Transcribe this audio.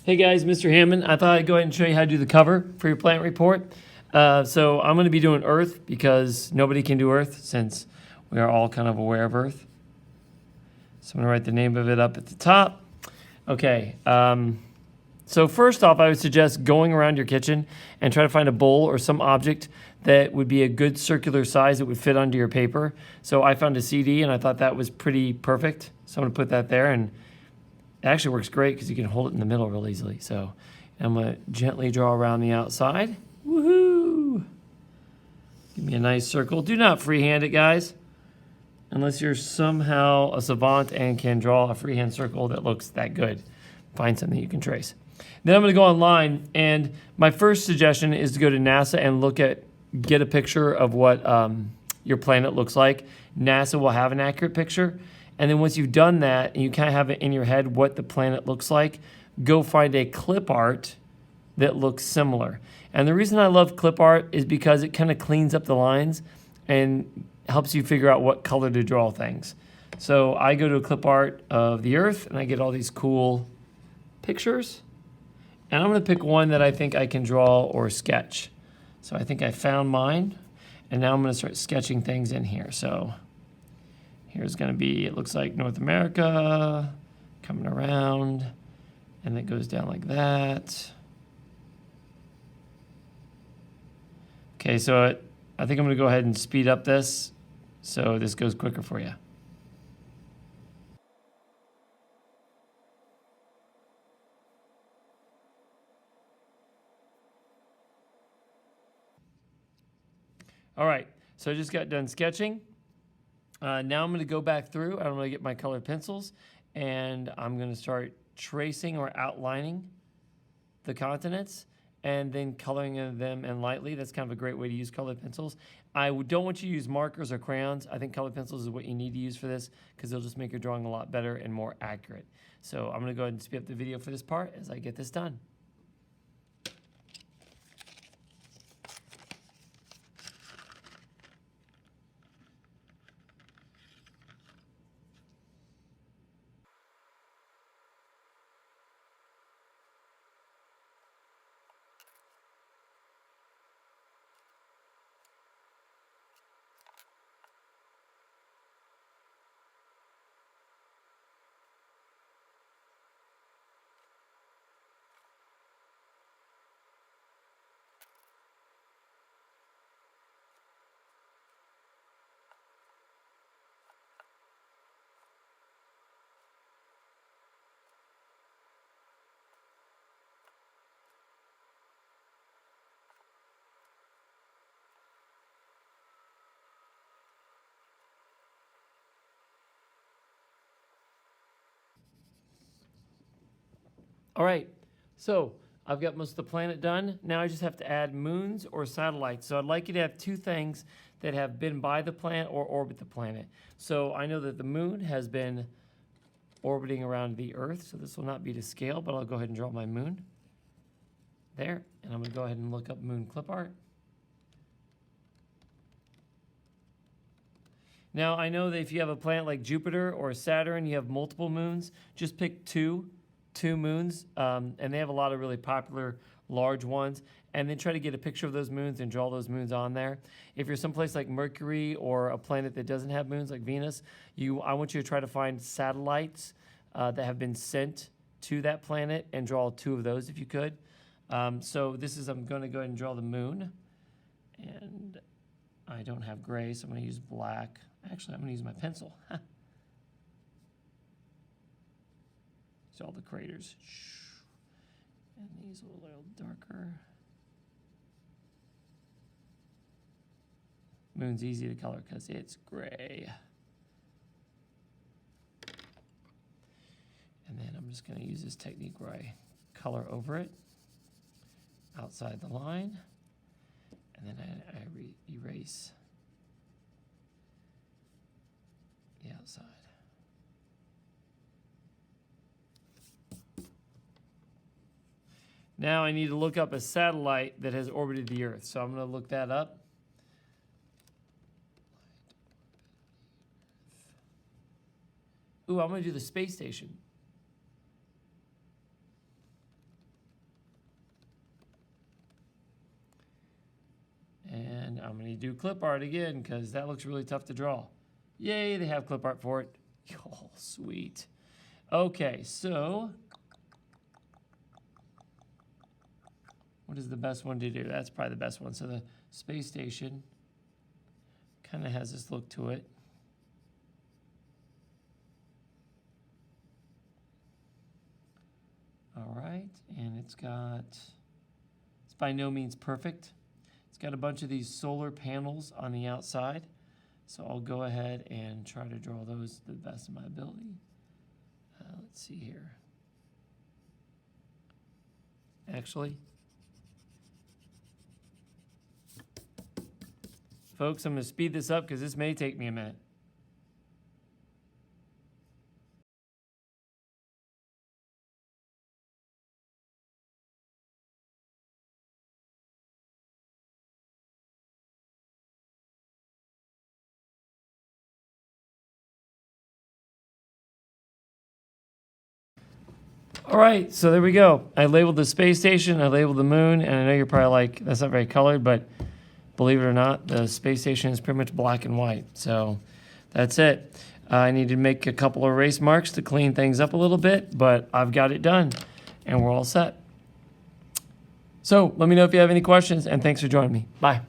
Hey guys, Mr. Hammond. I thought I'd go ahead and show you how to do the cover for your plant report. So I'm going to be doing Earth because nobody can do Earth since we are all kind of aware of Earth. So I'm going to write the name of it up at the top. Okay. So first off, I would suggest going around your kitchen and try to find a bowl or some object that would be a good circular size that would fit onto your paper. So I found a CD and I thought that was pretty perfect. So I'm going to put that there, and it actually works great because you can hold it in the middle real easily. So I'm going to gently draw around the outside. Woohoo! Give me a nice circle. Do not freehand it, guys, unless you're somehow a savant and can draw a freehand circle that looks that good. Find something you can trace. Then I'm going to go online, and my first suggestion is to go to NASA and get a picture of what your planet looks like. NASA will have an accurate picture. And then once you've done that and you kind of have it in your head what the planet looks like, go find a clip art that looks similar. And the reason I love clip art is because it kind of cleans up the lines and helps you figure out what color to draw things. So I go to a clip art of the Earth and I get all these cool pictures. And I'm going to pick one that I think I can draw or sketch. So I think I found mine. And now I'm going to start sketching things in here. So here's going to be, it looks like North America, coming around, and it goes down like that. Okay, so I think I'm going to go ahead and speed up this so this goes quicker for you. All right, so I just got done sketching. Now I'm going to go back through. I'm going to get my colored pencils, and I'm going to start tracing or outlining the continents and then coloring them in lightly. That's kind of a great way to use colored pencils. I don't want you to use markers or crayons. I think colored pencils is what you need to use for this because they'll just make your drawing a lot better and more accurate. So I'm going to go ahead and speed up the video for this part as I get this done. All right, so I've got most of the planet done. Now I just have to add moons or satellites. So I'd like you to have two things that have been by the planet or orbit the planet. So I know that the moon has been orbiting around the Earth, so this will not be to scale, but I'll go ahead and draw my moon there. And I'm going to go ahead and look up moon clip art. Now I know that if you have a planet like Jupiter or Saturn, you have multiple moons, just pick two moons, and they have a lot of really popular large ones, and then try to get a picture of those moons and draw those moons on there. If you're someplace like Mercury or a planet that doesn't have moons like Venus, I want you to try to find satellites that have been sent to that planet and draw two of those if you could. So I'm going to go ahead and draw the moon, and I don't have gray, so I'm going to use black. Actually, I'm going to use my pencil. So all the craters. And these a little darker. Moon's easy to color because it's gray. And then I'm just going to use this technique where I color over it outside the line. And then I erase the outside. Now I need to look up a satellite that has orbited the Earth. So I'm going to look that up. Ooh, I'm going to do the space station. need to do clip art again because that looks really tough to draw. Yay, they have clip art for it. Oh, sweet. Okay, so what is the best one to do? That's probably the best one. So the space station kind of has this look to it. All right, and it's by no means perfect. It's got a bunch of these solar panels on the outside. So I'll go ahead and try to draw those to the best of my ability. Let's see here. Actually, folks, I'm going to speed this up because this may take me a minute. All right, so there we go. I labeled the space station, I labeled the moon, and I know you're probably like, that's not very colored, but believe it or not, the space station is pretty much black and white. So that's it. I need to make a couple of erase marks to clean things up a little bit, but I've got it done, and we're all set. So let me know if you have any questions, and thanks for joining me. Bye.